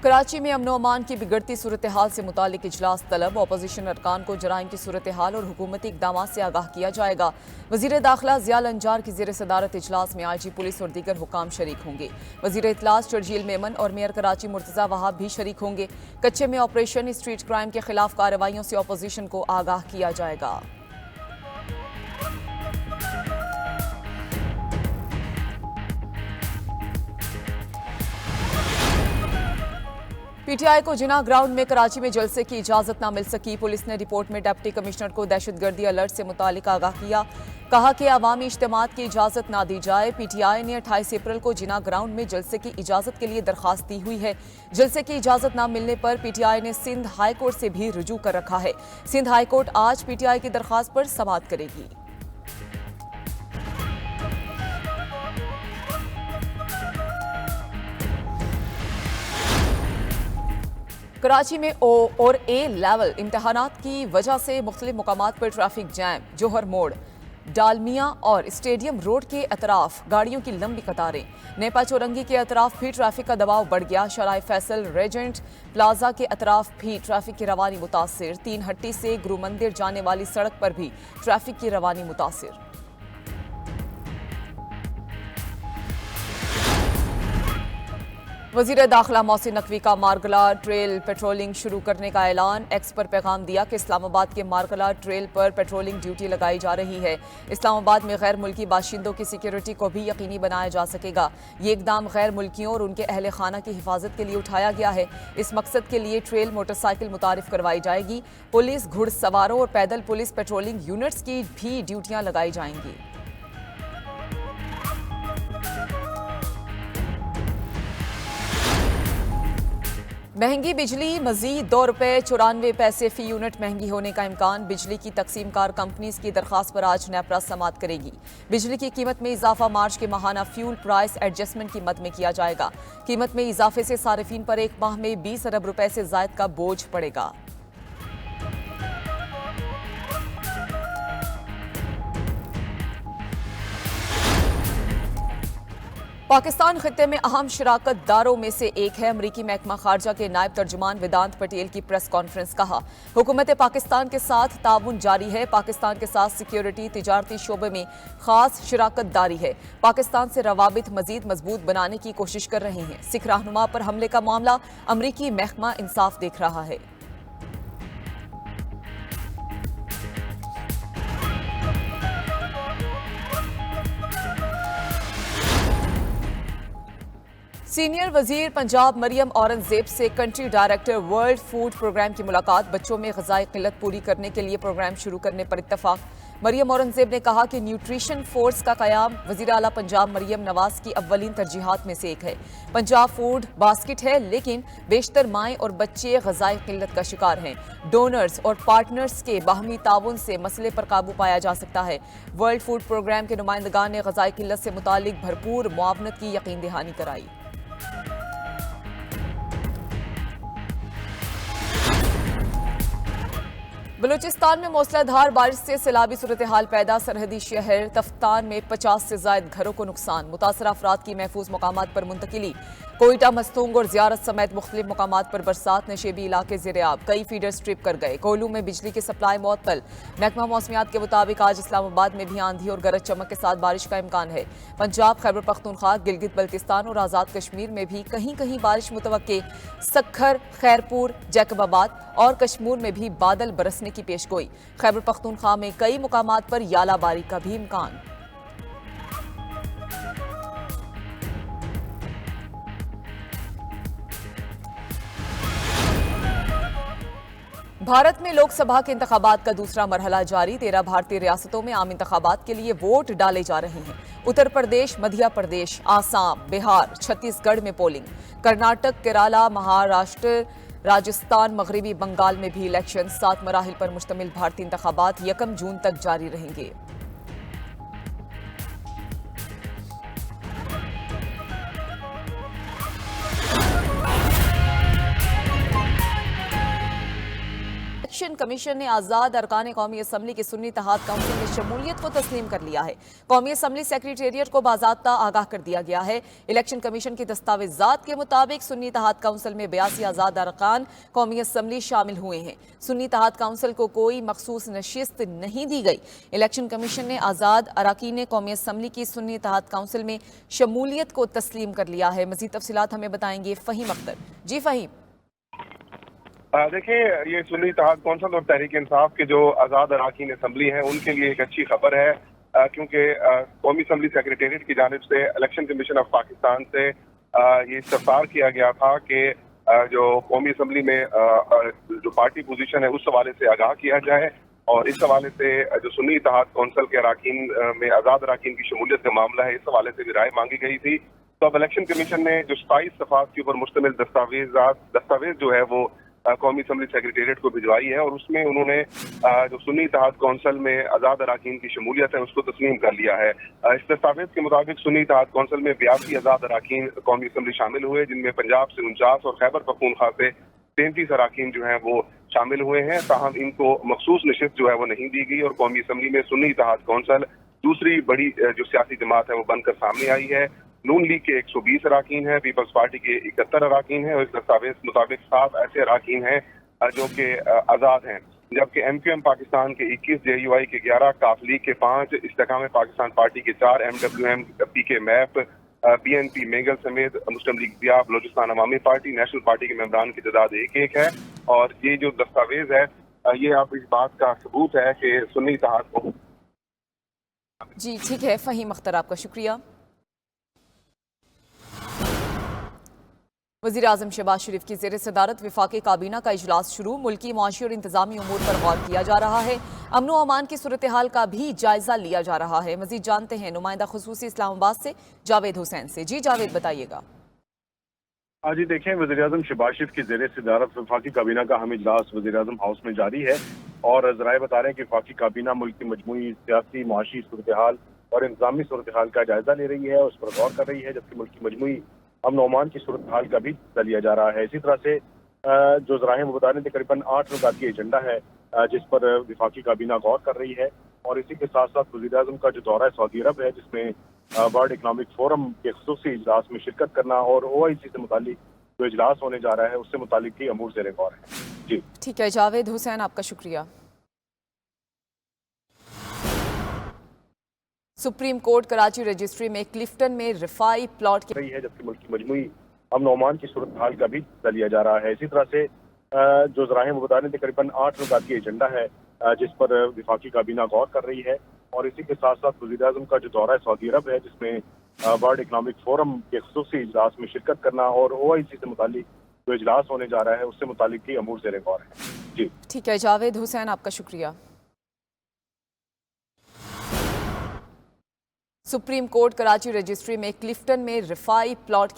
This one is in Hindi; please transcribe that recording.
कराची में अमन अमान की बिगड़ती सूरत हाल से मुतालिक इजलास तलब। अपोजिशन अरकान को जराइम की सूरत हाल और हुकूमती इकदाम से आगाह किया जाएगा। वजीर दाखिला ज़ियाल अंजार की ज़ेर सदारत इजलास में IG पुलिस और दीगर हुकाम शरीक होंगे। वजीर इतलास शर्जील मेमन और मेयर कराची मुर्तज़ा वहाब भी शरीक होंगे। कच्चे में ऑपरेशन स्ट्रीट क्राइम के खिलाफ कार्रवाइयों से अपोजिशन को आगाह किया जाएगा। PTI को जिना ग्राउंड में कराची में जलसे की इजाजत न मिल सकी। पुलिस ने रिपोर्ट में डिप्टी कमिश्नर को दहशतगर्दी अलर्ट से मुतालिक आगाह किया। कहा कि अवामी इज्तिमात की इजाजत ना दी जाए। PTI ने 28 अप्रैल को जिना ग्राउंड में जलसे की इजाजत के लिए दरखास्त दी हुई है। जलसे की इजाजत न मिलने पर PTI ने सिंध हाई कोर्ट से भी रुजू कर रखा है। सिंध हाई कोर्ट आज PTI की दरखास्त पर समाअत करेगी। कराची में O और A लेवल इम्तहानात की वजह से मुख्तलिफ मुकामात पर ट्रैफिक जैम। जोहर मोड़, डालमिया और स्टेडियम रोड के अतराफ गाड़ियों की लंबी कतारें। नेपा चौरंगी के अतराफ भी ट्रैफिक का दबाव बढ़ गया। शराय फैसल रेजेंट प्लाजा के अतराफ भी ट्रैफिक की रवानी मुतासिर। 3 हट्टी से गुरु मंदिर जाने वाली सड़क पर भी ट्रैफिक की रवानी मुतासिर। वजीर दाखिला मोहसिन नकवी का मारगला ट्रेल पेट्रोलिंग शुरू करने का ऐलान। एक्स पर पैगाम दिया कि इस्लामाबाद के मारगला ट्रेल पर पेट्रोलिंग ड्यूटी लगाई जा रही है। इस्लामाबाद में गैर मुल्की बाशिंदों की सिक्योरिटी को भी यकीनी बनाया जा सकेगा। ये इकदाम गैर मुल्कियों और उनके अहल खाना की हिफाजत के लिए उठाया गया है। इस मकसद के लिए ट्रेल मोटरसाइकिल मुतारिफ करवाई जाएगी। पुलिस, घुड़सवारों और पैदल पुलिस पेट्रोलिंग यूनिट्स की भी ड्यूटियां लगाई जाएंगी। महंगी बिजली, मजीद ₹2.94 फी यूनिट महंगी होने का इम्कान। बिजली की तकसीम कार कंपनीज की दरखास्त पर आज नेपरा समाअत करेगी। बिजली की कीमत में इजाफा मार्च के माहाना फ्यूल प्राइस एडजस्टमेंट की मद में किया जाएगा। कीमत में इजाफे से सारिफीन पर एक माह में 20 अरब रुपए से जायद का बोझ पड़ेगा। पाकिस्तान खित्ते में अहम शराकत दारों में से एक है। अमरीकी महकमा खारजा के नायब तर्जुमान वेदांत पटेल की प्रेस कॉन्फ्रेंस। कहा, हुकूमत पाकिस्तान के साथ ताउन जारी है। पाकिस्तान के साथ सिक्योरिटी, तिजारती शोबे में खास शराकत दारी है। पाकिस्तान से रवाबित मजीद मजबूत बनाने की कोशिश कर रहे हैं। सिख रहनुमा पर हमले का मामला अमरीकी महकमा इंसाफ देख रहा है। सीनियर वजीर पंजाब मरियम औरंगजेब से country director world food programme की मुलाकात। बच्चों में ग़िज़ाई क़िल्लत पूरी करने के लिए प्रोग्राम शुरू करने पर इत्तफाक। मरियम औरंगजेब ने कहा कि न्यूट्रिशन फोर्स का क़याम वज़ीर आला पंजाब मरियम नवाज की अव्वलीन तरजीहात में से एक है। पंजाब फूड बास्केट है, लेकिन बेशतर माएँ और बच्चे ग़िज़ाई क़िल्लत का शिकार हैं। डोनर्स और पार्टनर्स के बाहमी ताउन से मसले पर काबू पाया जा सकता है। वर्ल्ड फूड प्रोग्राम के नुमाइंदगान ने ग़िज़ाई क़िल्लत से मुतालिक भरपूर मुआवनत की यकीन दहानी कराई। बलूचिस्तान में मूसलाधार बारिश से सैलाबी सूरत हाल पैदा। सरहदी शहर तफ्तान में 50 से ज्यादा घरों को नुकसान। मुतासर अफराद की महफूज मकामात पर मुंतकिली। कोयटा, मस्तूंग और ज़ियारत समेत मुख्तलिफ मकामात पर बरसात। नशेबी इलाके ज़ेर-ए-आब। कई फीडर्स ट्रिप कर गए। कोयलू में बिजली की सप्लाई मुअत्तल। महकमा मौसमियात के मुताबिक आज इस्लामाबाद में भी आंधी और गरज चमक के साथ बारिश का इम्कान है। पंजाब, खैबर पख्तूनख्वा, गिलगित बल्तिस्तान और आज़ाद कश्मीर में भी कहीं कहीं बारिश मुतवक्के। सक्खर, खैरपुर, जैकबाबाद और कश्मीर में भी बादल बरसने की पेशगोई। खैबर पख्तूनख्वा में कई मुकामात पर यालाबारी का भी इम्कान। भारत में लोकसभा के इंतखाबात का दूसरा मरहला जारी। 13 भारतीय रियासतों में आम इंतखाबात के लिए वोट डाले जा रहे हैं। उत्तर प्रदेश, मध्य प्रदेश, आसाम, बिहार, छत्तीसगढ़ में पोलिंग। कर्नाटक, केरला, महाराष्ट्र, राजस्थान, मगरबी बंगाल में भी इलेक्शन। 7 मराहिल पर मुश्तमिल भारतीय इंतखाबात 1 जून तक जारी रहेंगे। इलेक्शन इलेक्शन कमीशन ने आजाद अरकान कौमी असम्बली की सुन्नी इत्तेहाद काउंसिल में शमूलियत को तस्लीम कर लिया है। कौमी असम्बली सेक्रेटेरिएट को बाज़ाब्ता आगाह कर दिया गया है। इलेक्शन कमीशन की दस्तावेजात के मुताबिक सुन्नी इत्तेहाद काउंसिल में 82 आजाद अरकान कौमी असम्बली शामिल हुए हैं। सुन्नी इत्तेहाद काउंसिल को कोई मखसूस नशिस्त नहीं दी गई। इलेक्शन कमीशन ने आजाद अरकान कौमी असम्बली की सुन्नी इत्तेहाद काउंसिल में शमूलियत को तस्लीम कर लिया है। मजीद तफसीलात हमें बताएंगे फहीम अख्तर। जी फहीम। देखिए, ये सुन्नी इत्तेहाद कौंसिल और तहरीक इंसाफ के जो आज़ाद अरकान असम्बली हैं उनके लिए एक अच्छी खबर है, क्योंकि कौमी असम्बली सेक्रेटेरिएट की जानिब से इलेक्शन कमीशन ऑफ पाकिस्तान से ये इस्तफसार किया गया था कि जो कौमी असम्बली में जो पार्टी पोजीशन है उस हवाले से आगाह किया जाए, और इस हवाले से जो सुन्नी इत्तेहाद कौंसिल के अरकान में आज़ाद अरकान की शमूलियत का मामला है, इस हवाले से भी राय मांगी गई थी। तो अब इलेक्शन कमीशन ने जो 27 सफ़ात के ऊपर मुश्तमिल दस्तावेज जो है वो कौमी असम्बली सेक्रेटेरिएट को भिजवाई है, और उसमें उन्होंने जो सुन्नी इत्तेहाद कौंसिल में आज़ाद अरकान की शमूलियत है उसको तस्लीम कर लिया है। इस दस्तावेज के मुताबिक सुन्नी इत्तेहाद कौंसिल में 82 आज़ाद अरकान कौमी असम्बली शामिल हुए, जिनमें पंजाब से 49 और खैबर पख्तूनख्वा से 33 अरकान जो हैं वो शामिल हुए हैं। ताहम इनको मखसूस नशिस्त जो है वो नहीं दी गई, और कौमी असम्बली में सुन्नी इत्तेहाद कौंसिल दूसरी बड़ी जो सियासी जमात है वो बनकर सामने आई है। नून लीग के 120 अरकान हैं, पीपल्स पार्टी के 71 अरकान हैं, और इस दस्तावेज के मुताबिक 7 ऐसे अरकान हैं जो कि आज़ाद हैं, जबकि MQM पाकिस्तान के 21, JUI के 11, काफ लीग के 5, इस्तेकाम पाकिस्तान पार्टी के 4, MWM PK मैप, BNP मेगल समेत मुस्लिम लीग दिया, बलोचिस्तान अवामी पार्टी, नेशनल पार्टी के मेंबरान की तादाद 1-1 है। और ये जो दस्तावेज है ये आप इस बात का सबूत है कि सुन्नी इत्तेहाद को। जी ठीक है फहीम अख्तर, आपका शुक्रिया। वज़ीर-ए-आज़म शहबाज शरीफ की ज़ेर सदारत वफाकी काबीना का इजलास शुरू। मुल्की मुआशी और इंतजामी उमूर पर गौर किया जा रहा है। अमन व अमान की सूरत हाल का भी जायजा लिया जा रहा है। मज़ीद जानते हैं नुमाइंदा खुसूसी इस्लामाबाद से जावेद हुसैन से। जी जावेद, बताइएगा। आज ही देखें, वज़ीर-ए-आज़म शहबाज शरीफ की ज़ेर सदारत वफाकी काबीना का अहम इजलास वज़ीर-ए-आज़म हाउस में जारी है, और ज़राए बता रहे हैं कि वफाकी काबीना मुल्क की मजमूई सियासी मुआशी सूरत हाल और इंतजामी सूरत हाल का जायजा ले रही है, उस पर गौर कर रही है, जबकि मुल्क की मजमूई अमन ओमान की सूरत हाल का भी जायजा लिया जा रहा है। इसी तरह से जो ज़राए वो बता रहे थे तकरीबन 8 नुकाती एजेंडा है जिस पर वफाकी काबीना गौर कर रही है, और इसी के साथ साथ वज़ीर-ए-आज़म का जो दौरा सऊदी अरब है, जिसमें वर्ल्ड इकनॉमिक फोरम के खुसूसी इजलास में शिरकत करना और OIC से मुतालिक जो इजलास होने जा रहा है उससे मुतालिक ही अमूर ज़ेर गौर है। जी ठीक है जावेद हुसैन, आपका शुक्रिया। सुप्रीम कोर्ट कराची रजिस्ट्री में क्लिफ्टन में रिफाई प्लॉट रही है, जबकि मुल्क की मजमूई अमन ओमान की सूरत हाल का भी जायजा लिया जा रहा है। इसी तरह से जो ज़राए वो बता रहे थे तकरीबन 8 नुकाती एजेंडा है जिस पर वफाकी काबीना गौर कर रही है, और इसी के साथ साथ वज़ीर-ए-आज़म का जो दौरा सऊदी अरब है, जिसमें वर्ल्ड इकनॉमिक फोरम के खुसूसी इजलास में शिरकत करना और OIC से मुतालिक जो इजलास होने जा रहा है उससे मुतालिक ही अमूर ज़ेर गौर है। जी ठीक है जावेद हुसैन, आपका शुक्रिया। सुप्रीम कोर्ट कराची रजिस्ट्री में क्लिफ्टन में रिफाई प्लॉट